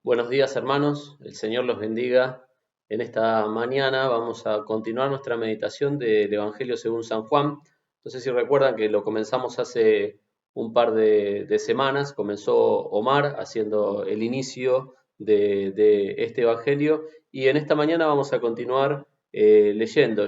Buenos días, hermanos, el Señor los bendiga. En esta mañana vamos a continuar nuestra meditación del Evangelio según San Juan. No sé si recuerdan que lo comenzamos hace un par de semanas. Comenzó Omar haciendo el inicio de este Evangelio y en esta mañana vamos a continuar leyendo.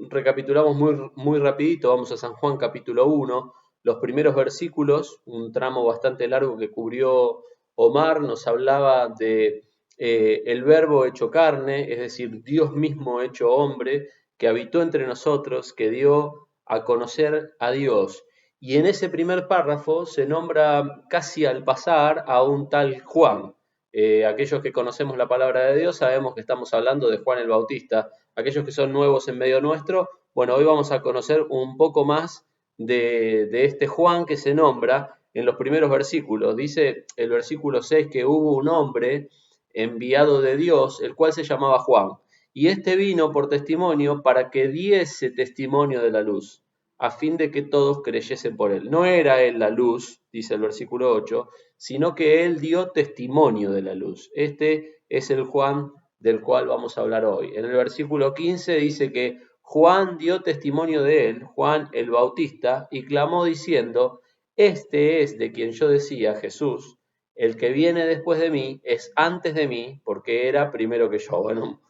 Recapitulamos muy rapidito, vamos a San Juan capítulo 1, los primeros versículos, un tramo bastante largo que cubrió Omar. Nos hablaba de el verbo hecho carne, es decir, Dios mismo hecho hombre, que habitó entre nosotros, que dio a conocer a Dios. Y en ese primer párrafo se nombra casi al pasar a un tal Juan. Aquellos que conocemos la palabra de Dios sabemos que estamos hablando de Juan el Bautista. Aquellos que son nuevos en medio nuestro, bueno, hoy vamos a conocer un poco más de este Juan que se nombra en los primeros versículos. Dice el versículo 6 que hubo un hombre enviado de Dios, el cual se llamaba Juan, y este vino por testimonio para que diese testimonio de la luz, a fin de que todos creyesen por él. No era él la luz, dice el versículo 8, sino que él dio testimonio de la luz. Este es el Juan del cual vamos a hablar hoy. En el versículo 15 dice que Juan dio testimonio de él, Juan el Bautista, y clamó diciendo: este es de quien yo decía, Jesús, el que viene después de mí es antes de mí, porque era primero que yo. Bueno,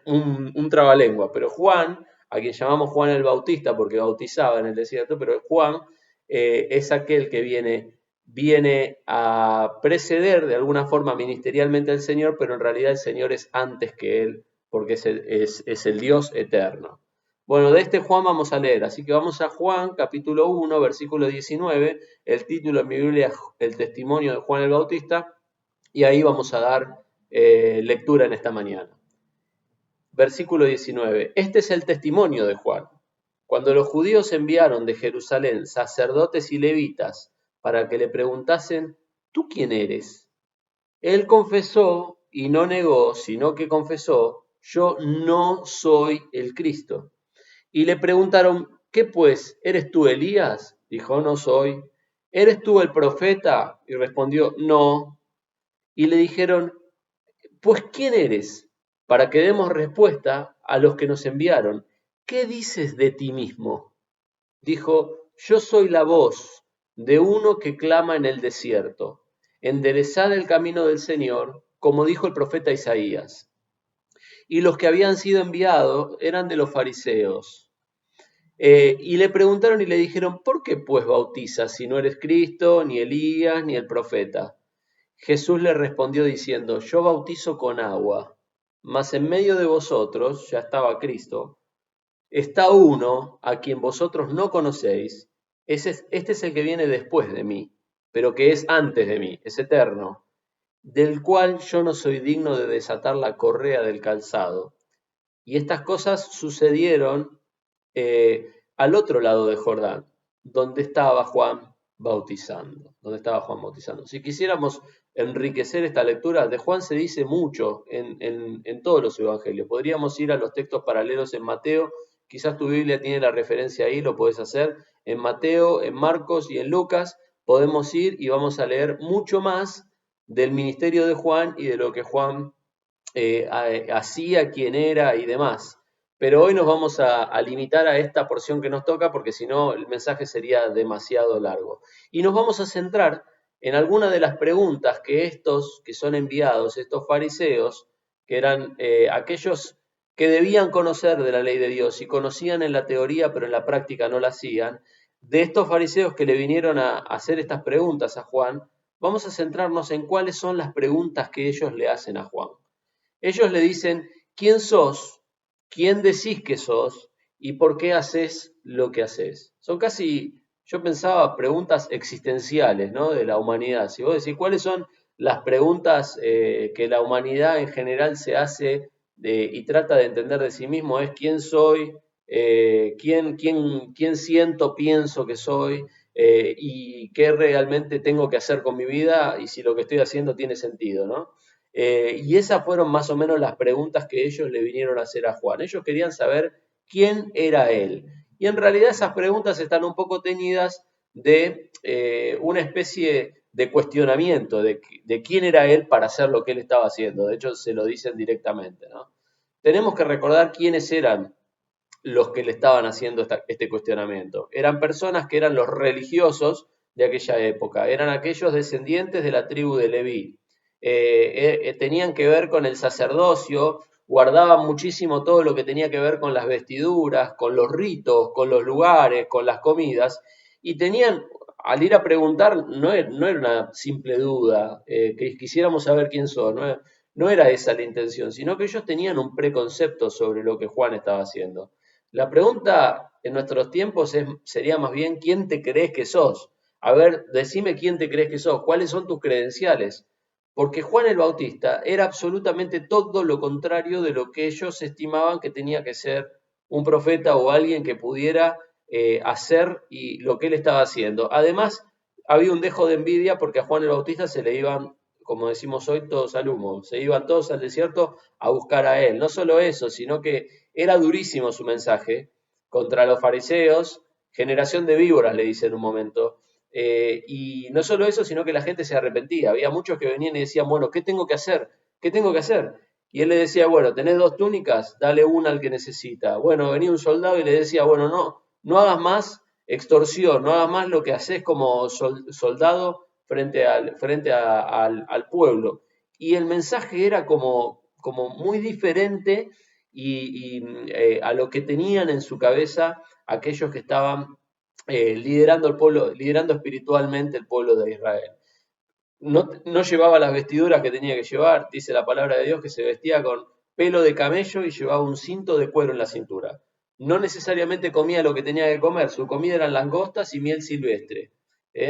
un trabalengua, pero Juan, a quien llamamos Juan el Bautista porque bautizaba en el desierto, pero Juan es aquel que viene a preceder de alguna forma ministerialmente al Señor, pero en realidad el Señor es antes que él, porque es el Dios eterno. Bueno, de este Juan vamos a leer, así que vamos a Juan capítulo 1, versículo 19, el título en mi Biblia es El testimonio de Juan el Bautista, y ahí vamos a dar lectura en esta mañana. Versículo 19, este es el testimonio de Juan. Cuando los judíos enviaron de Jerusalén sacerdotes y levitas para que le preguntasen: ¿tú quién eres? Él confesó y no negó, sino que confesó: yo no soy el Cristo. Y le preguntaron: ¿qué pues? ¿Eres tú Elías? Dijo: no soy. ¿Eres tú el profeta? Y respondió: no. Y le dijeron: pues ¿quién eres? Para que demos respuesta a los que nos enviaron. ¿Qué dices de ti mismo? Dijo: yo soy la voz de uno que clama en el desierto. Enderezad el camino del Señor, como dijo el profeta Isaías. Y los que habían sido enviados eran de los fariseos. Y le preguntaron y le dijeron: ¿por qué pues bautizas si no eres Cristo, ni Elías, ni el profeta? Jesús le respondió diciendo: yo bautizo con agua, mas en medio de vosotros, ya estaba Cristo, está uno a quien vosotros no conocéis. Este es el que viene después de mí, pero que es antes de mí, es eterno, del cual yo no soy digno de desatar la correa del calzado. Y estas cosas sucedieron al otro lado de Jordán, donde estaba Juan bautizando. Si quisiéramos enriquecer esta lectura, de Juan se dice mucho en todos los evangelios. Podríamos ir a los textos paralelos en Mateo, quizás tu Biblia tiene la referencia ahí, lo puedes hacer. En Mateo, en Marcos y en Lucas podemos ir y vamos a leer mucho más del ministerio de Juan y de lo que Juan hacía, quién era y demás. Pero hoy nos vamos a limitar a esta porción que nos toca porque si no el mensaje sería demasiado largo. Y nos vamos a centrar en algunas de las preguntas que estos que son enviados, estos fariseos, que eran aquellos que debían conocer de la ley de Dios y conocían en la teoría pero en la práctica no la hacían, de estos fariseos que le vinieron a hacer estas preguntas a Juan, vamos a centrarnos en cuáles son las preguntas que ellos le hacen a Juan. Ellos le dicen: ¿quién sos? ¿Quién decís que sos? ¿Y por qué haces lo que haces? Son casi, yo pensaba, preguntas existenciales, ¿no?, de la humanidad. Si vos decís, ¿cuáles son las preguntas que la humanidad en general se hace y trata de entender de sí mismo? Es: ¿quién soy? ¿Quién siento, pienso que soy? ¿Y qué realmente tengo que hacer con mi vida? Y si lo que estoy haciendo tiene sentido, ¿no? Y esas fueron más o menos las preguntas que ellos le vinieron a hacer a Juan. Ellos querían saber quién era él. Y en realidad esas preguntas están un poco teñidas de una especie de cuestionamiento de quién era él para hacer lo que él estaba haciendo. De hecho, se lo dicen directamente, ¿no? Tenemos que recordar quiénes eran los que le estaban haciendo este cuestionamiento. Eran personas que eran los religiosos de aquella época, eran aquellos descendientes de la tribu de Leví. Tenían que ver con el sacerdocio, guardaban muchísimo todo lo que tenía que ver con las vestiduras, con los ritos, con los lugares, con las comidas, y tenían, al ir a preguntar, no era una simple duda, que quisiéramos saber quién son, no era esa la intención, sino que ellos tenían un preconcepto sobre lo que Juan estaba haciendo. La pregunta en nuestros tiempos sería más bien, ¿quién te crees que sos? A ver, decime quién te crees que sos, cuáles son tus credenciales. Porque Juan el Bautista era absolutamente todo lo contrario de lo que ellos estimaban que tenía que ser un profeta o alguien que pudiera hacer y lo que él estaba haciendo. Además, había un dejo de envidia porque a Juan el Bautista se le iban, como decimos hoy, todos al humo, se iban todos al desierto a buscar a él. No solo eso, sino que era durísimo su mensaje contra los fariseos, generación de víboras, le dice en un momento. Y no solo eso, sino que la gente se arrepentía. Había muchos que venían y decían, bueno, ¿qué tengo que hacer? ¿Qué tengo que hacer? Y él le decía, bueno, tenés 2 túnicas, dale una al que necesita. Bueno, venía un soldado y le decía, bueno, no hagas más extorsión, no hagas más lo que haces como soldado frente al pueblo. Y el mensaje era como muy diferente a lo que tenían en su cabeza aquellos que estaban liderando el pueblo, liderando espiritualmente el pueblo de Israel. No llevaba las vestiduras que tenía que llevar, dice la palabra de Dios que se vestía con pelo de camello y llevaba un cinto de cuero en la cintura. No necesariamente comía lo que tenía que comer, su comida eran langostas y miel silvestre.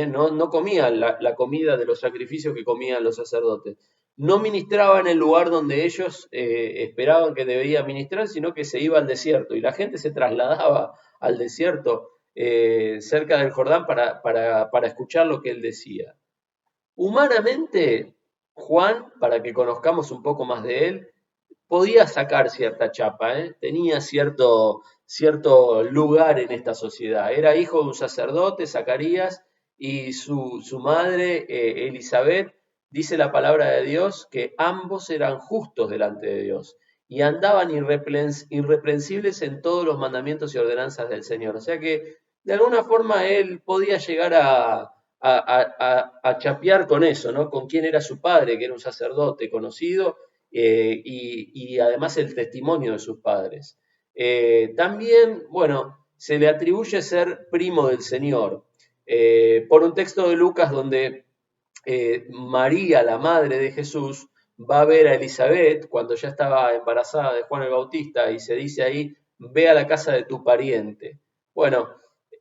No comía la comida de los sacrificios que comían los sacerdotes. No ministraba en el lugar donde ellos esperaban que debía ministrar, sino que se iba al desierto y la gente se trasladaba al desierto cerca del Jordán para escuchar lo que él decía. Humanamente, Juan, para que conozcamos un poco más de él, podía sacar cierta chapa, ¿eh? Tenía cierto lugar en esta sociedad. Era hijo de un sacerdote, Zacarías, y su madre, Elizabeth, dice la palabra de Dios que ambos eran justos delante de Dios y andaban irreprensibles en todos los mandamientos y ordenanzas del Señor. O sea que de alguna forma él podía llegar a chapear con eso, ¿no? Con quién era su padre, que era un sacerdote conocido, y además el testimonio de sus padres. También, bueno, se le atribuye ser primo del Señor, por un texto de Lucas donde María, la madre de Jesús, va a ver a Elizabeth cuando ya estaba embarazada de Juan el Bautista y se dice ahí, ve a la casa de tu pariente. Bueno,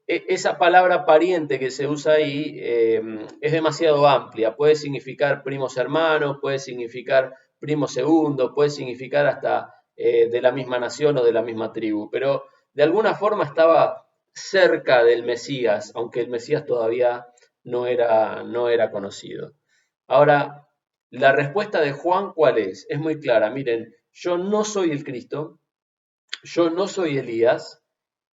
esa palabra pariente que se usa ahí es demasiado amplia, puede significar primos hermanos, puede significar primo segundo, puede significar hasta de la misma nación o de la misma tribu, pero de alguna forma estaba cerca del Mesías, aunque el Mesías todavía no era conocido. Ahora, la respuesta de Juan, ¿cuál es? Es muy clara, miren, yo no soy el Cristo, yo no soy Elías,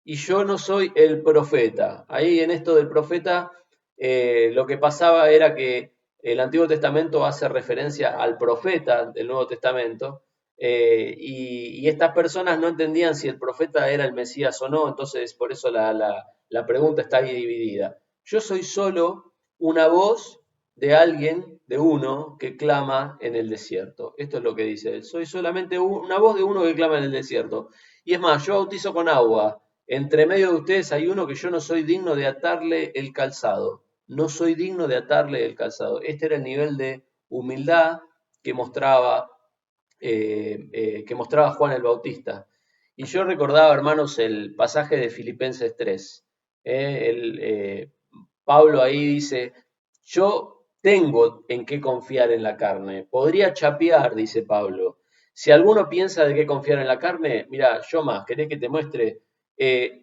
y yo no soy el profeta. Ahí en esto del profeta, lo que pasaba era que el Antiguo Testamento hace referencia al profeta del Nuevo Testamento, y estas personas no entendían si el profeta era el Mesías o no, entonces por eso la pregunta está ahí dividida. Yo soy solo una voz de alguien, de uno, que clama en el desierto. Esto es lo que dice él. Soy solamente una voz de uno que clama en el desierto. Y es más, yo bautizo con agua, entre medio de ustedes hay uno que yo no soy digno de atarle el calzado. No soy digno de atarle el calzado. Este era el nivel de humildad que mostraba Juan el Bautista. Y yo recordaba, hermanos, el pasaje de Filipenses 3. Pablo ahí dice, yo tengo en qué confiar en la carne. Podría chapear, dice Pablo. Si alguno piensa de qué confiar en la carne, mira, yo más, ¿querés que te muestre?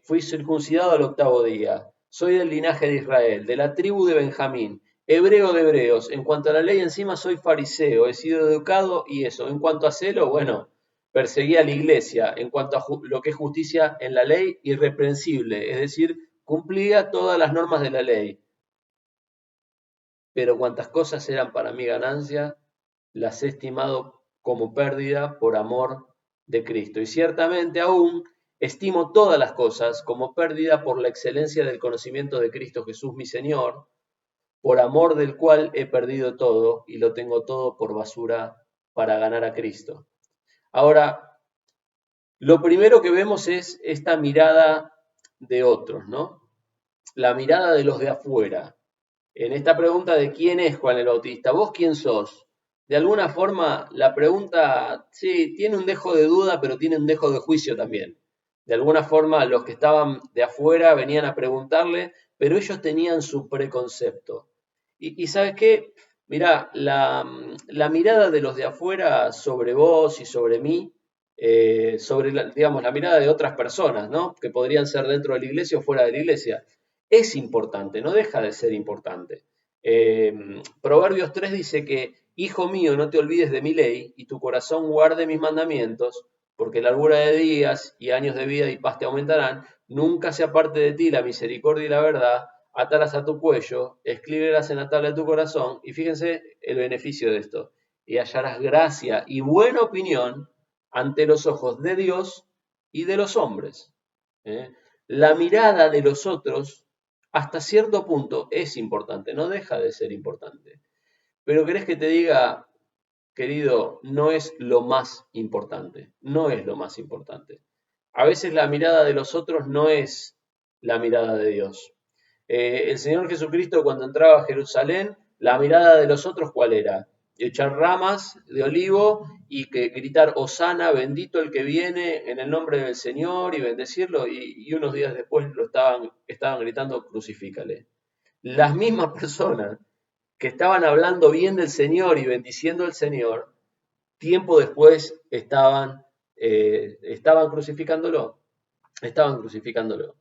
Fui circuncidado al 8.º día, soy del linaje de Israel, de la tribu de Benjamín, hebreo de hebreos, en cuanto a la ley encima soy fariseo, he sido educado y eso, en cuanto a celo, bueno, perseguí a la iglesia, en cuanto a lo que es justicia en la ley, irreprensible, es decir, cumplía todas las normas de la ley. pero cuantas cosas eran para mí ganancia, las he estimado como pérdida por amor de Cristo. Y ciertamente aún estimo todas las cosas como pérdida por la excelencia del conocimiento de Cristo Jesús mi Señor, por amor del cual he perdido todo y lo tengo todo por basura para ganar a Cristo. Ahora, lo primero que vemos es esta mirada de otros, ¿no? La mirada de los de afuera. En esta pregunta de quién es Juan el Bautista, ¿vos quién sos? De alguna forma, la pregunta, sí, tiene un dejo de duda, pero tiene un dejo de juicio también. De alguna forma, los que estaban de afuera venían a preguntarle, pero ellos tenían su preconcepto. Y ¿sabes qué? Mirá, la mirada de los de afuera sobre vos y sobre mí, sobre, digamos, la mirada de otras personas, ¿no? Que podrían ser dentro de la iglesia o fuera de la iglesia, es importante, no deja de ser importante. Eh, Proverbios 3 dice que, hijo mío, no te olvides de mi ley y tu corazón guarde mis mandamientos, porque la largura de días y años de vida y paz te aumentarán. Nunca se aparte de ti la misericordia y la verdad, atalas a tu cuello, escríbelas en la tabla de tu corazón, y fíjense el beneficio de esto, y hallarás gracia y buena opinión ante los ojos de Dios y de los hombres. ¿Eh? La mirada de los otros hasta cierto punto es importante, no deja de ser importante. Pero querés que te diga, querido, no es lo más importante, no es lo más importante. A veces la mirada de los otros no es la mirada de Dios. El Señor Jesucristo cuando entraba a Jerusalén, la mirada de los otros, ¿cuál era? Echar ramas de olivo y que gritar, Hosana, bendito el que viene en el nombre del Señor y bendecirlo, y unos días después estaban gritando, crucifícale. Las mismas personas que estaban hablando bien del Señor y bendiciendo al Señor, tiempo después estaban crucificándolo, estaban crucificándolo.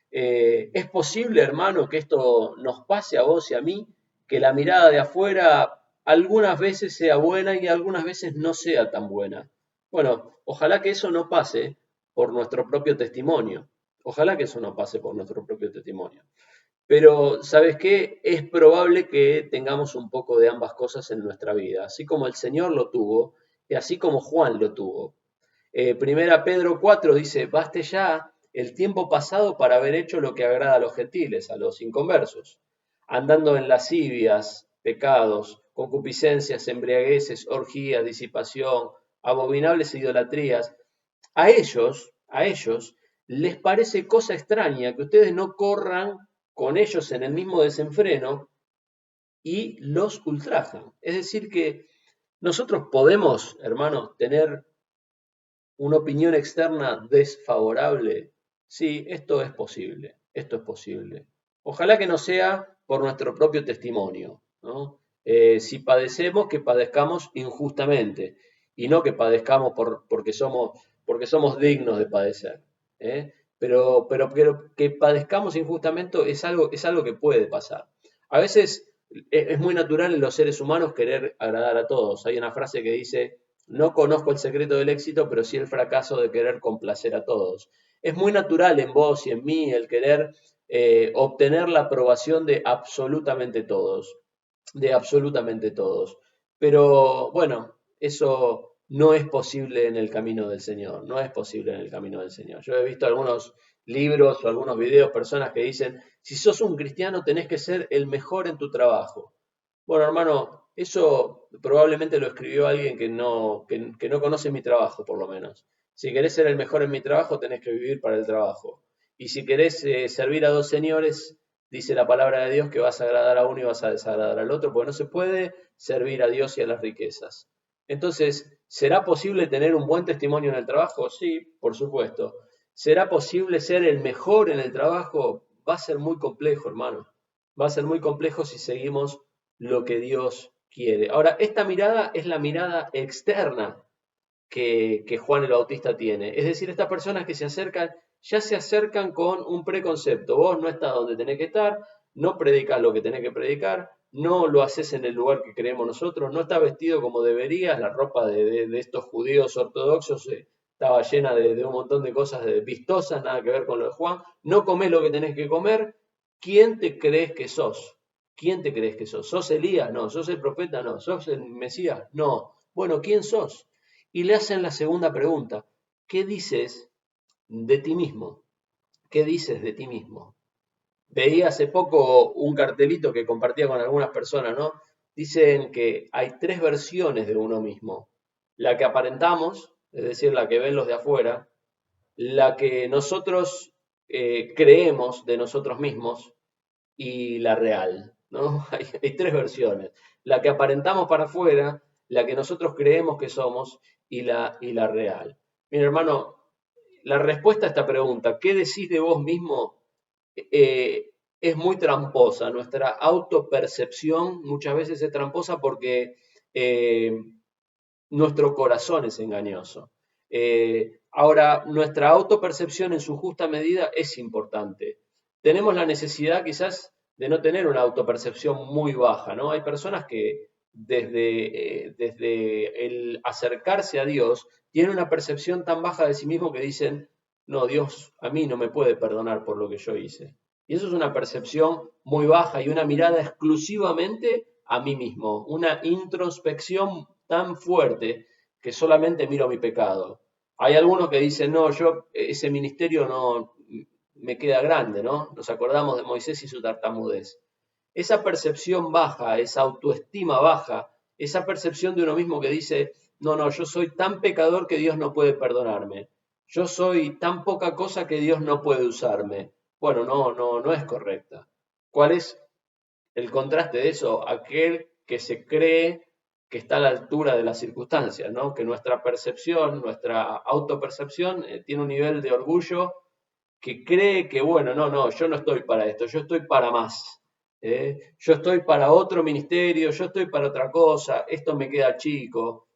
Es posible, hermano, que esto nos pase a vos y a mí, que la mirada de afuera algunas veces sea buena y algunas veces no sea tan buena. Bueno, ojalá que eso no pase por nuestro propio testimonio. Ojalá que eso no pase por nuestro propio testimonio. Pero, ¿sabes qué? Es probable que tengamos un poco de ambas cosas en nuestra vida, así como el Señor lo tuvo y así como Juan lo tuvo. Primera Pedro 4 dice, baste ya el tiempo pasado para haber hecho lo que agrada a los gentiles, a los inconversos, andando en lascivias, pecados, concupiscencias, embriagueces, orgías, disipación, abominables idolatrías. A ellos les parece cosa extraña que ustedes no corran con ellos en el mismo desenfreno y los ultrajan. Es decir, que nosotros podemos, hermanos, tener una opinión externa desfavorable. Sí, esto es posible, esto es posible. Ojalá que no sea por nuestro propio testimonio, ¿no? Si padecemos, que padezcamos injustamente y no que padezcamos porque somos dignos de padecer. ¿Eh? Pero que padezcamos injustamente es algo que puede pasar. A veces es muy natural en los seres humanos querer agradar a todos. Hay una frase que dice, no conozco el secreto del éxito, pero sí el fracaso de querer complacer a todos. Es muy natural en vos y en mí el querer obtener la aprobación de absolutamente todos, de absolutamente todos. Pero bueno, eso no es posible en el camino del Señor, no es posible en el camino del Señor. Yo he visto algunos libros o algunos videos, personas que dicen, si sos un cristiano tenés que ser el mejor en tu trabajo. Bueno, hermano, eso probablemente lo escribió alguien que no conoce mi trabajo, por lo menos. Si querés ser el mejor en mi trabajo, tenés que vivir para el trabajo. Y si querés servir a dos señores, dice la palabra de Dios que vas a agradar a uno y vas a desagradar al otro, porque no se puede servir a Dios y a las riquezas. Entonces, ¿será posible tener un buen testimonio en el trabajo? Sí, por supuesto. ¿Será posible ser el mejor en el trabajo? Va a ser muy complejo, hermano. Va a ser muy complejo si seguimos lo que Dios quiere. Ahora, esta mirada es la mirada externa que Juan el Bautista tiene. Es decir, estas personas que se acercan, ya se acercan con un preconcepto. Vos no estás donde tenés que estar, no predicas lo que tenés que predicar, no lo haces en el lugar que creemos nosotros, no estás vestido como deberías, la ropa de estos judíos ortodoxos estaba llena de un montón de cosas vistosas, nada que ver con lo de Juan, no comés lo que tenés que comer, ¿quién te crees que sos? ¿Quién te crees que sos? ¿Sos Elías? No. ¿Sos el profeta? No. ¿Sos el Mesías? No. Bueno, ¿quién sos? Y le hacen la segunda pregunta. ¿Qué dices de ti mismo? ¿Qué dices de ti mismo? Veía hace poco un cartelito que compartía con algunas personas, ¿no? Dicen que hay tres versiones de uno mismo. La que aparentamos, es decir, la que ven los de afuera, la que nosotros creemos de nosotros mismos y la real, ¿no? Hay tres versiones. La que aparentamos para afuera, la que nosotros creemos que somos y la real. Mira, hermano, la respuesta a esta pregunta, ¿qué decís de vos mismo? Es muy tramposa. Nuestra autopercepción muchas veces es tramposa porque eh, nuestro corazón es engañoso. Ahora, nuestra autopercepción en su justa medida es importante. Tenemos la necesidad quizás de no tener una autopercepción muy baja, ¿no? Hay personas que desde el acercarse a Dios tienen una percepción tan baja de sí mismo que dicen, no, Dios a mí no me puede perdonar por lo que yo hice. Y eso es una percepción muy baja y una mirada exclusivamente a mí mismo, una introspección tan fuerte que solamente miro mi pecado. Hay algunos que dicen, no, yo ese ministerio no me queda grande, ¿no? Nos acordamos de Moisés y su tartamudez. Esa percepción baja, esa autoestima baja, esa percepción de uno mismo que dice, no, no, yo soy tan pecador que Dios no puede perdonarme. Yo soy tan poca cosa que Dios no puede usarme. Bueno, no es correcta. ¿Cuál es el contraste de eso? Aquel que se cree que está a la altura de las circunstancias, ¿no? Que nuestra percepción, nuestra autopercepción tiene un nivel de orgullo que cree que, bueno, no, yo no estoy para esto, yo estoy para más. Yo estoy para otro ministerio, yo estoy para otra cosa, esto me queda chico.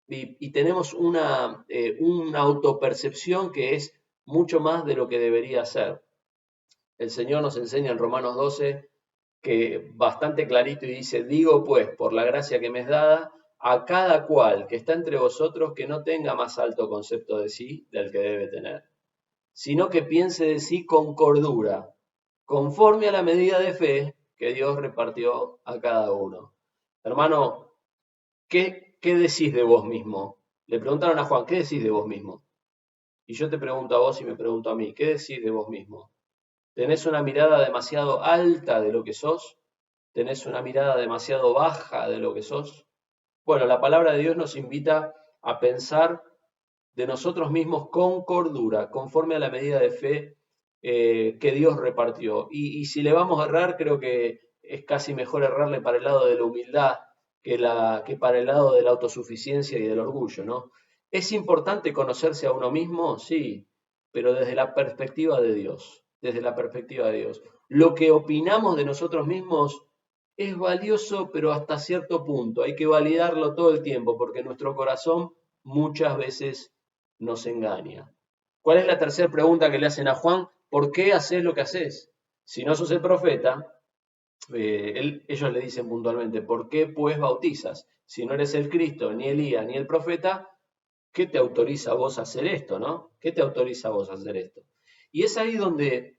Y tenemos una autopercepción que es mucho más de lo que debería ser. El Señor nos enseña en Romanos 12 que bastante clarito y dice, digo pues, por la gracia que me es dada, a cada cual que está entre vosotros que no tenga más alto concepto de sí del que debe tener, sino que piense de sí con cordura, conforme a la medida de fe que Dios repartió a cada uno. Hermano, ¿qué decís de vos mismo? Le preguntaron a Juan, ¿qué decís de vos mismo? Y yo te pregunto a vos y me pregunto a mí, ¿qué decís de vos mismo? ¿Tenés una mirada demasiado alta de lo que sos? ¿Tenés una mirada demasiado baja de lo que sos? Bueno, la palabra de Dios nos invita a pensar de nosotros mismos con cordura, conforme a la medida de fe que Dios repartió. Y si le vamos a errar, creo que es casi mejor errarle para el lado de la humildad que para el lado de la autosuficiencia y del orgullo, ¿no? ¿Es importante conocerse a uno mismo? Sí, pero desde la perspectiva de Dios, desde la perspectiva de Dios. Lo que opinamos de nosotros mismos es valioso, pero hasta cierto punto. Hay que validarlo todo el tiempo, porque nuestro corazón muchas veces nos engaña. ¿Cuál es la tercera pregunta que le hacen a Juan? ¿Por qué haces lo que haces? Si no sos el profeta, ellos le dicen puntualmente, ¿por qué pues bautizas? Si no eres el Cristo, ni Elías, ni el profeta, ¿qué te autoriza a vos a hacer esto, no? ¿Qué te autoriza a vos a hacer esto? Y es ahí donde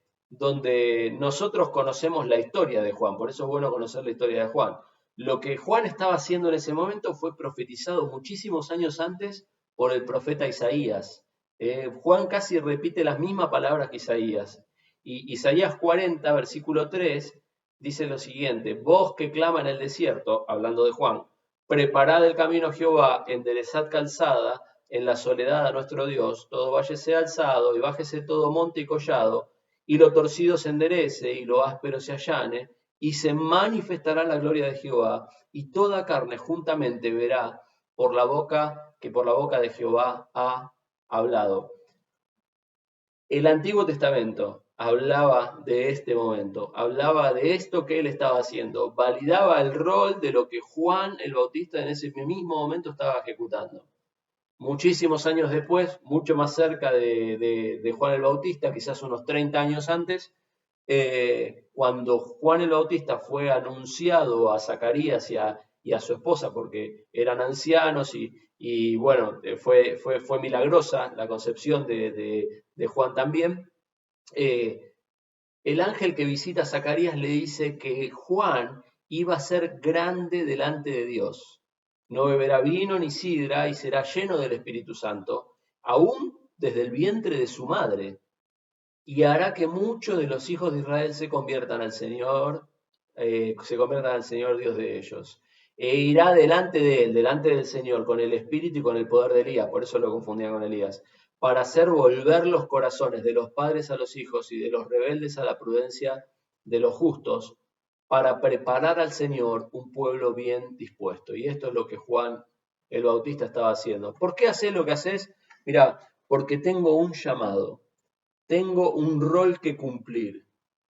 nosotros conocemos la historia de Juan, por eso es bueno conocer la historia de Juan. Lo que Juan estaba haciendo en ese momento fue profetizado muchísimos años antes por el profeta Isaías. Juan casi repite las mismas palabras que Isaías. Y Isaías 40, versículo 3, dice lo siguiente, vos que clama en el desierto, hablando de Juan, preparad el camino a Jehová, enderezad calzada, en la soledad a nuestro Dios, todo valle sea alzado y bájese todo monte y collado, y lo torcido se enderece y lo áspero se allane, y se manifestará la gloria de Jehová, y toda carne juntamente verá por la boca que por la boca de Jehová ha hablado. El Antiguo Testamento hablaba de este momento, hablaba de esto que él estaba haciendo, validaba el rol de lo que Juan el Bautista en ese mismo momento estaba ejecutando. Muchísimos años después, mucho más cerca de Juan el Bautista, quizás unos 30 años antes, cuando Juan el Bautista fue anunciado a Zacarías y a su esposa, porque eran ancianos y bueno, fue milagrosa la concepción de Juan también, eh, el ángel que visita a Zacarías le dice que Juan iba a ser grande delante de Dios. No beberá vino ni sidra y será lleno del Espíritu Santo, aún desde el vientre de su madre. Y hará que muchos de los hijos de Israel se conviertan al Señor Dios de ellos. E irá delante de él, delante del Señor, con el espíritu y con el poder de Elías, por eso lo confundían con Elías, para hacer volver los corazones de los padres a los hijos y de los rebeldes a la prudencia de los justos, para preparar al Señor un pueblo bien dispuesto. Y esto es lo que Juan el Bautista estaba haciendo. ¿Por qué haces lo que haces? Mira, porque tengo un llamado. Tengo un rol que cumplir.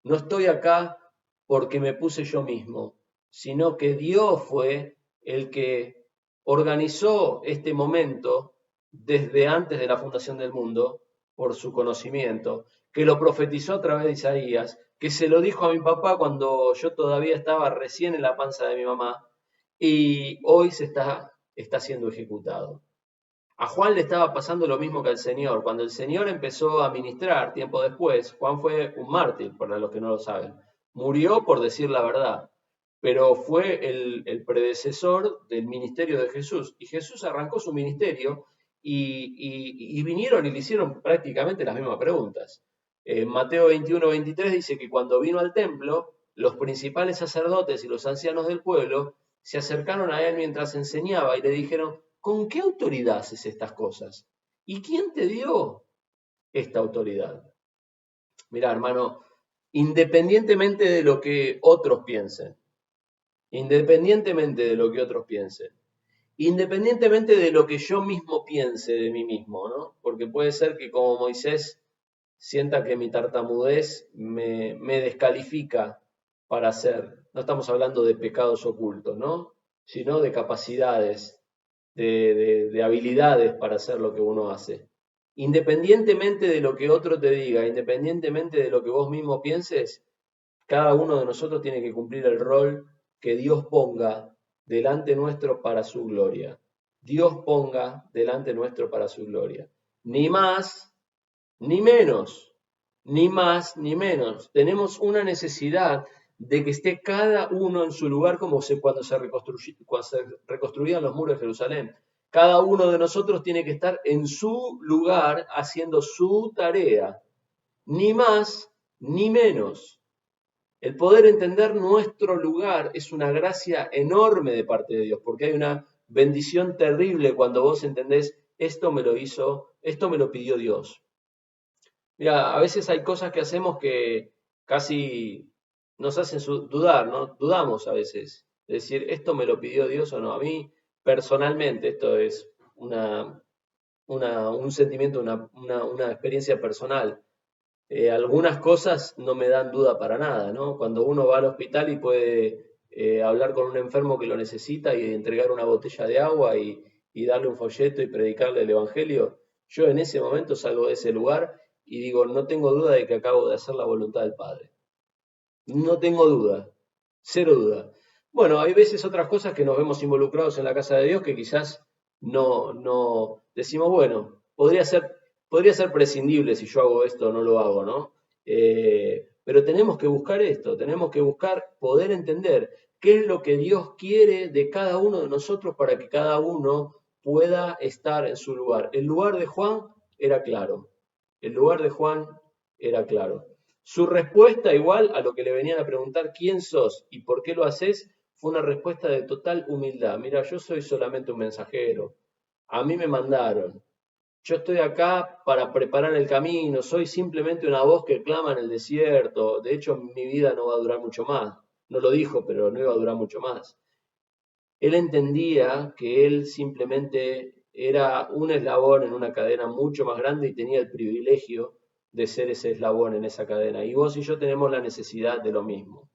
No estoy acá porque me puse yo mismo, sino que Dios fue el que organizó este momento desde antes de la fundación del mundo por su conocimiento, que lo profetizó a través de Isaías, que se lo dijo a mi papá cuando yo todavía estaba recién en la panza de mi mamá y hoy está siendo ejecutado. A Juan le estaba pasando lo mismo que al Señor. Cuando el Señor empezó a ministrar tiempo después, Juan fue un mártir, para los que no lo saben. Murió por decir la verdad, pero fue el predecesor del ministerio de Jesús. Y Jesús arrancó su ministerio y vinieron y le hicieron prácticamente las mismas preguntas. En Mateo 21-23 dice que cuando vino al templo, los principales sacerdotes y los ancianos del pueblo se acercaron a él mientras enseñaba y le dijeron, ¿con qué autoridad haces estas cosas? ¿Y quién te dio esta autoridad? Mira, hermano, independientemente de lo que otros piensen, independientemente de lo que otros piensen, independientemente de lo que yo mismo piense de mí mismo, ¿no? Porque puede ser que como Moisés sienta que mi tartamudez me descalifica para hacer, no estamos hablando de pecados ocultos, ¿no? Sino de capacidades, de habilidades para hacer lo que uno hace. Independientemente de lo que otro te diga, independientemente de lo que vos mismo pienses, cada uno de nosotros tiene que cumplir el rol que Dios ponga delante nuestro para su gloria. Dios ponga delante nuestro para su gloria. Ni más, ni menos, ni más, ni menos. Tenemos una necesidad de que esté cada uno en su lugar como cuando se reconstruían los muros de Jerusalén. Cada uno de nosotros tiene que estar en su lugar haciendo su tarea, ni más ni menos. El poder entender nuestro lugar es una gracia enorme de parte de Dios, porque hay una bendición terrible cuando vos entendés, esto me lo hizo, esto me lo pidió Dios. Mira, a veces hay cosas que hacemos que casi nos hacen dudar, ¿no? Dudamos a veces. Es decir, ¿esto me lo pidió Dios o no? A mí, personalmente, esto es un sentimiento, una experiencia personal. Algunas cosas no me dan duda para nada, ¿no? Cuando uno va al hospital y puede hablar con un enfermo que lo necesita y entregar una botella de agua y darle un folleto y predicarle el Evangelio, yo en ese momento salgo de ese lugar y digo, no tengo duda de que acabo de hacer la voluntad del Padre. No tengo duda, cero duda. Bueno, hay veces otras cosas que nos vemos involucrados en la casa de Dios que quizás no decimos, bueno, podría ser prescindible si yo hago esto o no lo hago, ¿no? Pero tenemos que buscar esto, tenemos que buscar poder entender qué es lo que Dios quiere de cada uno de nosotros para que cada uno pueda estar en su lugar. El lugar de Juan era claro, el lugar de Juan era claro. Su respuesta, igual a lo que le venían a preguntar, ¿quién sos y por qué lo haces? Fue una respuesta de total humildad. Mira, yo soy solamente un mensajero. A mí me mandaron. Yo estoy acá para preparar el camino. Soy simplemente una voz que clama en el desierto. De hecho, mi vida no va a durar mucho más. No lo dijo, pero no iba a durar mucho más. Él entendía que él simplemente era un eslabón en una cadena mucho más grande y tenía el privilegio de ser ese eslabón en esa cadena. Y vos y yo tenemos la necesidad de lo mismo.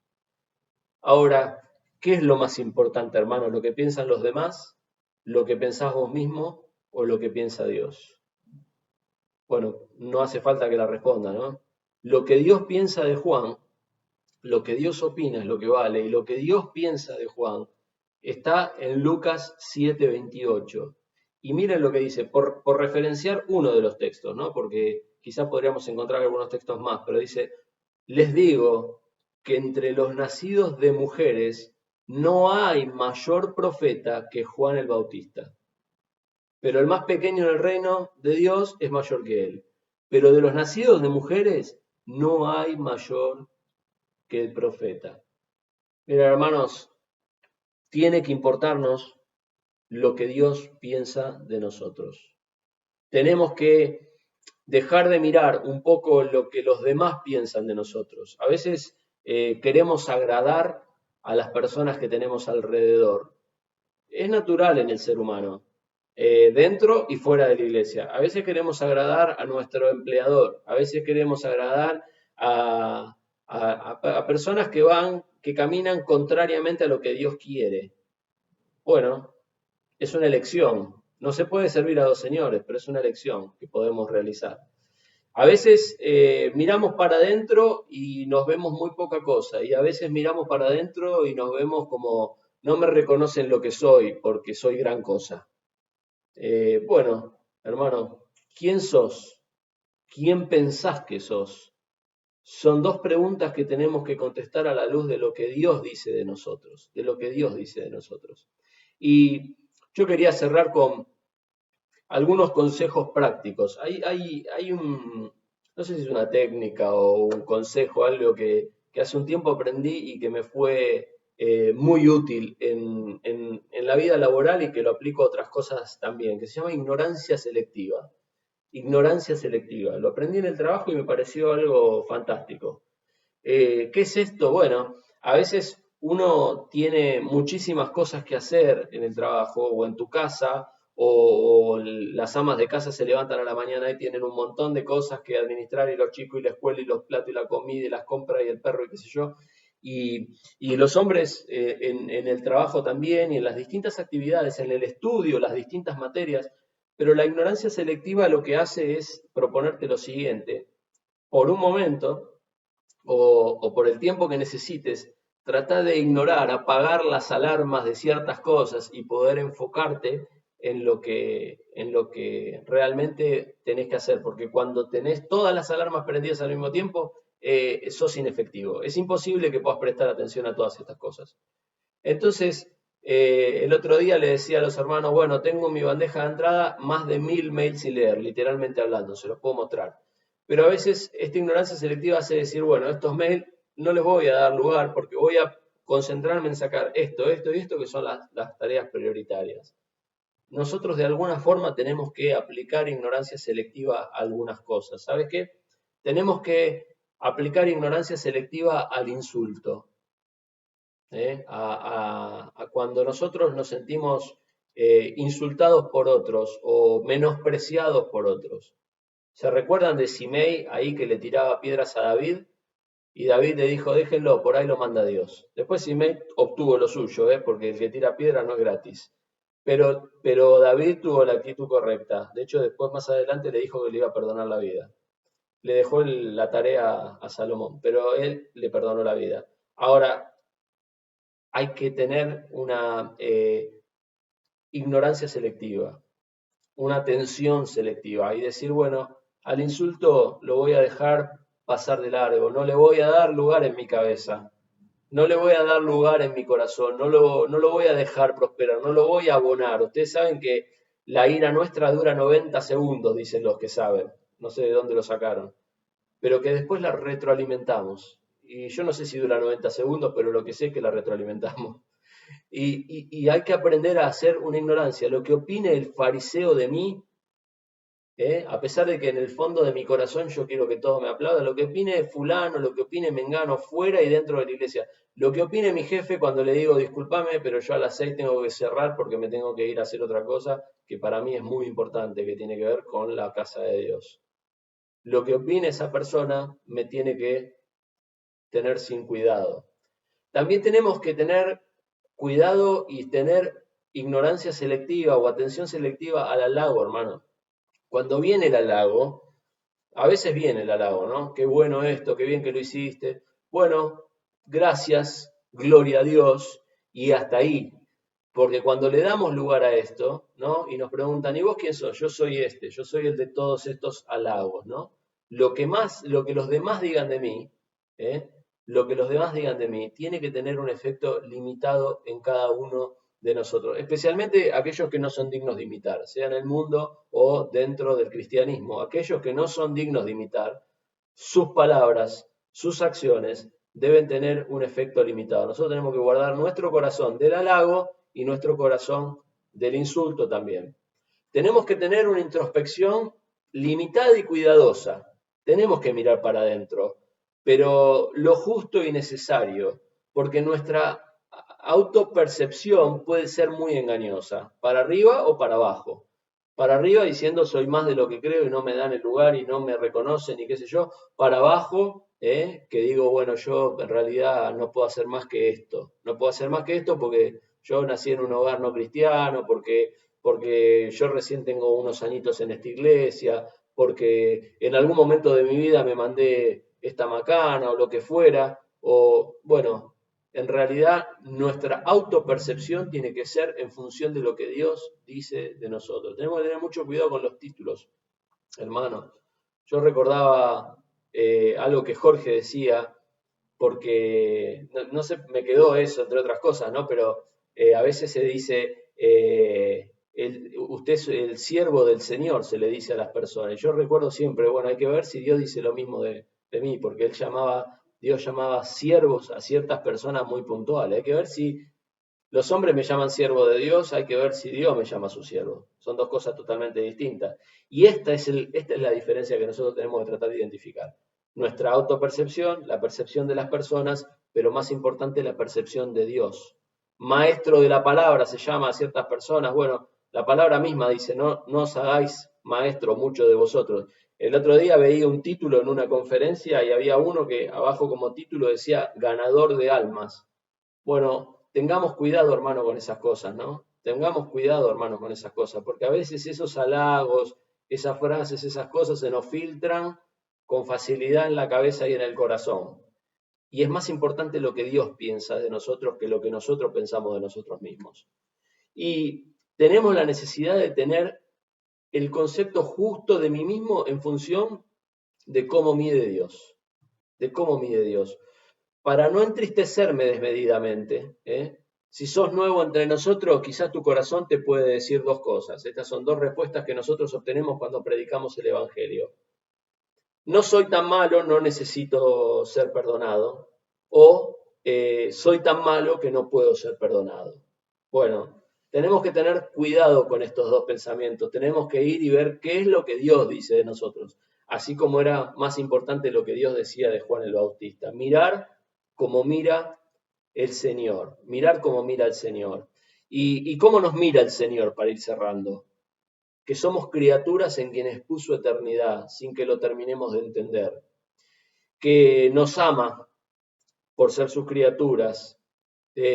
Ahora, ¿qué es lo más importante, hermano? ¿Lo que piensan los demás? ¿Lo que pensás vos mismo? ¿O lo que piensa Dios? Bueno, no hace falta que la responda, ¿no? Lo que Dios piensa de Juan, lo que Dios opina es lo que vale, y lo que Dios piensa de Juan está en Lucas 7:28. Y miren lo que dice, por referenciar uno de los textos, ¿no? Porque quizás podríamos encontrar algunos textos más, pero dice, les digo que entre los nacidos de mujeres no hay mayor profeta que Juan el Bautista, pero el más pequeño en el reino de Dios es mayor que él. Pero de los nacidos de mujeres no hay mayor que el profeta. Mira, hermanos, tiene que importarnos lo que Dios piensa de nosotros. Tenemos que dejar de mirar un poco lo que los demás piensan de nosotros. A veces queremos agradar a las personas que tenemos alrededor. Es natural en el ser humano, dentro y fuera de la iglesia. A veces queremos agradar a nuestro empleador, a veces queremos agradar a personas que caminan contrariamente a lo que Dios quiere. Bueno, es una elección. No se puede servir a dos señores, pero es una elección que podemos realizar. A veces miramos para adentro y nos vemos muy poca cosa, y a veces miramos para adentro y nos vemos como no me reconocen lo que soy porque soy gran cosa. Bueno, hermano, ¿quién sos? ¿Quién pensás que sos? Son dos preguntas que tenemos que contestar a la luz de lo que Dios dice de nosotros, de lo que Dios dice de nosotros. Y yo quería cerrar con algunos consejos prácticos. Hay no sé si es una técnica o un consejo, algo que hace un tiempo aprendí y que me fue muy útil en la vida laboral y que lo aplico a otras cosas también, que se llama ignorancia selectiva. Ignorancia selectiva. Lo aprendí en el trabajo y me pareció algo fantástico. ¿Qué es esto? Bueno, a veces uno tiene muchísimas cosas que hacer en el trabajo o en tu casa, o las amas de casa se levantan a la mañana y tienen un montón de cosas que administrar, y los chicos y la escuela y los platos y la comida y las compras y el perro y qué sé yo. Y los hombres en el trabajo también y en las distintas actividades, en el estudio, las distintas materias, pero la ignorancia selectiva lo que hace es proponerte lo siguiente. Por un momento, o por el tiempo que necesites, trata de ignorar, apagar las alarmas de ciertas cosas y poder enfocarte en lo que realmente tenés que hacer, porque cuando tenés todas las alarmas prendidas al mismo tiempo, sos inefectivo. Es imposible que puedas prestar atención a todas estas cosas. Entonces, el otro día le decía a los hermanos, bueno, tengo en mi bandeja de entrada más de 1000 mails sin leer, literalmente hablando, se los puedo mostrar. Pero a veces esta ignorancia selectiva hace decir, bueno, estos mails no les voy a dar lugar porque voy a concentrarme en sacar esto y esto, que son las tareas prioritarias. Nosotros de alguna forma tenemos que aplicar ignorancia selectiva a algunas cosas. ¿Sabes qué? Tenemos que aplicar ignorancia selectiva al insulto. A cuando nosotros nos sentimos insultados por otros o menospreciados por otros. ¿Se recuerdan de Simei ahí que le tiraba piedras a David? Y David le dijo, déjenlo, por ahí lo manda Dios. Después Simei obtuvo lo suyo, porque el que tira piedra no es gratis. Pero David tuvo la actitud correcta. De hecho, después más adelante le dijo que le iba a perdonar la vida. Le dejó la tarea a Salomón, pero él le perdonó la vida. Ahora, hay que tener una ignorancia selectiva, una atención selectiva y decir, bueno, al insulto lo voy a dejar pasar de largo, no le voy a dar lugar en mi cabeza, no le voy a dar lugar en mi corazón, no lo voy a dejar prosperar, no lo voy a abonar. Ustedes saben que la ira nuestra dura 90 segundos, dicen los que saben, no sé de dónde lo sacaron, pero que después la retroalimentamos. Y yo no sé si dura 90 segundos, pero lo que sé es que la retroalimentamos. Y hay que aprender a hacer una ignorancia. Lo que opine el fariseo de mí, a pesar de que en el fondo de mi corazón yo quiero que todo me aplauda, lo que opine fulano, lo que opine mengano, fuera y dentro de la iglesia, lo que opine mi jefe cuando le digo, discúlpame, pero yo a las 6 tengo que cerrar porque me tengo que ir a hacer otra cosa que para mí es muy importante, que tiene que ver con la casa de Dios. Lo que opine esa persona me tiene que tener sin cuidado. También tenemos que tener cuidado y tener ignorancia selectiva o atención selectiva al halago, hermano. Cuando viene el halago, a veces viene el halago, ¿no? Qué bueno esto, qué bien que lo hiciste. Bueno, gracias, gloria a Dios, y hasta ahí. Porque cuando le damos lugar a esto, ¿no? Y nos preguntan, ¿y vos quién sos? Yo soy este, yo soy el de todos estos halagos, ¿no? Lo que los demás digan de mí ¿eh? Lo que los demás digan de mí tiene que tener un efecto limitado en cada uno de nosotros, especialmente aquellos que no son dignos de imitar, sea en el mundo o dentro del cristianismo. Aquellos que no son dignos de imitar, sus palabras, sus acciones deben tener un efecto limitado. Nosotros tenemos que guardar nuestro corazón del halago y nuestro corazón del insulto también. Tenemos que tener una introspección limitada y cuidadosa. Tenemos que mirar para adentro, pero lo justo y necesario, porque nuestra autopercepción puede ser muy engañosa, para arriba o para abajo. Para arriba diciendo soy más de lo que creo y no me dan el lugar y no me reconocen y qué sé yo. Para abajo, que digo, bueno, yo en realidad no puedo hacer más que esto. No puedo hacer más que esto porque yo nací en un hogar no cristiano, porque yo recién tengo unos añitos en esta iglesia, porque en algún momento de mi vida me mandé esta macana o lo que fuera, o bueno, en realidad nuestra autopercepción tiene que ser en función de lo que Dios dice de nosotros. Tenemos que tener mucho cuidado con los títulos, hermano. Yo recordaba algo que Jorge decía, porque no sé, me quedó eso, entre otras cosas, ¿no? Pero a veces se dice, usted es el siervo del Señor, se le dice a las personas. Y yo recuerdo siempre, bueno, hay que ver si Dios dice lo mismo de mí, porque Dios llamaba siervos a ciertas personas muy puntuales. Hay que ver si los hombres me llaman siervo de Dios, hay que ver si Dios me llama su siervo. Son dos cosas totalmente distintas. Y esta es la diferencia que nosotros tenemos que tratar de identificar. Nuestra autopercepción, la percepción de las personas, pero más importante la percepción de Dios. Maestro de la palabra se llama a ciertas personas. Bueno, la palabra misma dice, no os hagáis maestro muchos de vosotros. El otro día veía un título en una conferencia y había uno que abajo como título decía ganador de almas. Bueno, tengamos cuidado, hermano, con esas cosas, ¿no? Tengamos cuidado, hermano, con esas cosas, porque a veces esos halagos, esas frases, esas cosas se nos filtran con facilidad en la cabeza y en el corazón. Y es más importante lo que Dios piensa de nosotros que lo que nosotros pensamos de nosotros mismos. Y tenemos la necesidad de tener el concepto justo de mí mismo en función de cómo mide Dios, de cómo mide Dios para no entristecerme desmedidamente. Si sos nuevo entre nosotros, quizás tu corazón te puede decir dos cosas. Estas son dos respuestas que nosotros obtenemos cuando predicamos el Evangelio. No soy tan malo, no necesito ser perdonado. O soy tan malo que no puedo ser perdonado. Bueno, tenemos que tener cuidado con estos dos pensamientos. Tenemos que ir y ver qué es lo que Dios dice de nosotros. Así como era más importante lo que Dios decía de Juan el Bautista. Mirar como mira el Señor. Mirar como mira el Señor. ¿Y cómo nos mira el Señor para ir cerrando? Que somos criaturas en quienes puso eternidad, sin que lo terminemos de entender. Que nos ama por ser sus criaturas.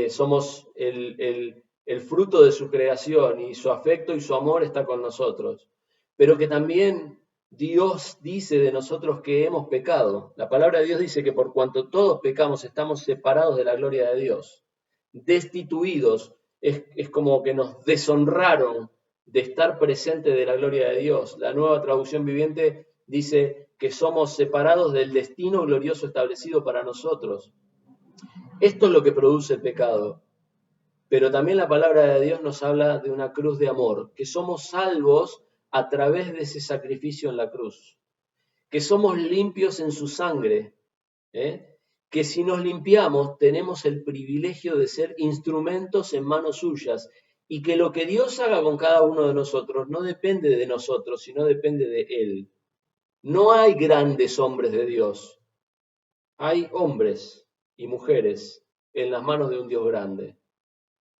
Somos el fruto de su creación y su afecto y su amor está con nosotros. Pero que también Dios dice de nosotros que hemos pecado. La palabra de Dios dice que por cuanto todos pecamos estamos separados de la gloria de Dios, destituidos. Es como que nos deshonraron de estar presente de la gloria de Dios. La Nueva Traducción Viviente dice que somos separados del destino glorioso establecido para nosotros. Esto es lo que produce el pecado. Pero también la palabra de Dios nos habla de una cruz de amor, que somos salvos a través de ese sacrificio en la cruz, que somos limpios en su sangre, que si nos limpiamos tenemos el privilegio de ser instrumentos en manos suyas y que lo que Dios haga con cada uno de nosotros no depende de nosotros, sino depende de Él. No hay grandes hombres de Dios, hay hombres y mujeres en las manos de un Dios grande,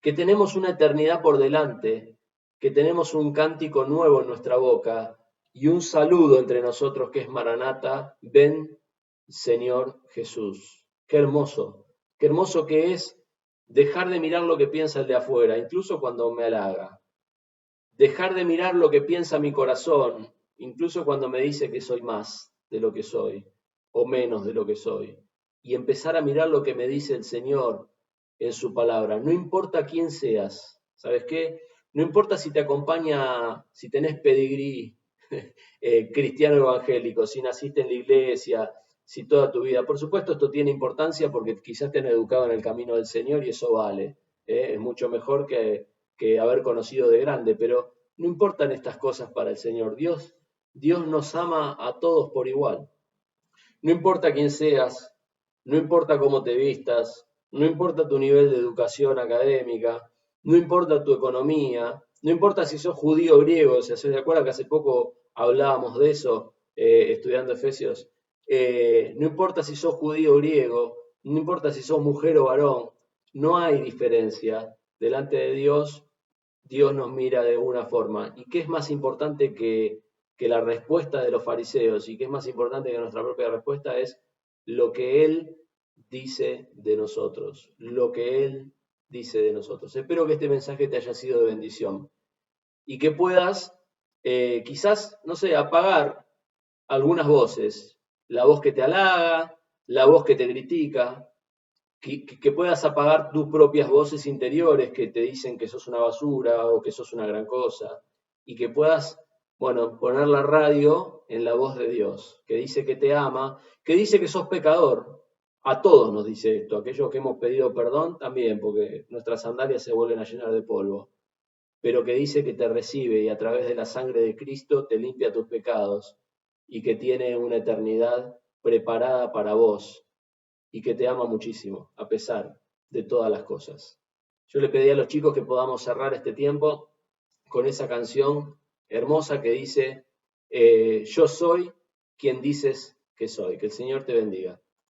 que tenemos una eternidad por delante, que tenemos un cántico nuevo en nuestra boca y un saludo entre nosotros que es Maranata, ven Señor Jesús. Qué hermoso que es dejar de mirar lo que piensa el de afuera, incluso cuando me halaga, dejar de mirar lo que piensa mi corazón, incluso cuando me dice que soy más de lo que soy o menos de lo que soy, y empezar a mirar lo que me dice el Señor en su palabra. No importa quién seas, ¿sabes qué? No importa si te acompaña, si tenés pedigrí cristiano evangélico, si naciste en la iglesia, si toda tu vida. Por supuesto, esto tiene importancia porque quizás te han educado en el camino del Señor y eso vale. Es mucho mejor que haber conocido de grande, pero no importan estas cosas para el Señor. Dios nos ama a todos por igual. No importa quién seas, no importa cómo te vistas, no importa tu nivel de educación académica, no importa tu economía, no importa si sos judío o griego, o sea, ¿se acuerdan que hace poco hablábamos de eso estudiando Efesios? No importa si sos judío o griego, no importa si sos mujer o varón, no hay diferencia. Delante de Dios, Dios nos mira de una forma. ¿Y qué es más importante que la respuesta de los fariseos y qué es más importante que nuestra propia respuesta es lo que Él dice de nosotros, lo que Él dice de nosotros? Espero que este mensaje te haya sido de bendición y que puedas quizás, no sé, apagar algunas voces, la voz que te halaga, la voz que te critica, que puedas apagar tus propias voces interiores que te dicen que sos una basura o que sos una gran cosa, y que puedas, bueno, poner la radio en la voz de Dios, que dice que te ama, que dice que sos pecador. A todos nos dice esto, aquellos que hemos pedido perdón también, porque nuestras sandalias se vuelven a llenar de polvo, pero que dice que te recibe y a través de la sangre de Cristo te limpia tus pecados y que tiene una eternidad preparada para vos y que te ama muchísimo, a pesar de todas las cosas. Yo le pedí a los chicos que podamos cerrar este tiempo con esa canción hermosa que dice, yo soy quien dices que soy. Que el Señor te bendiga.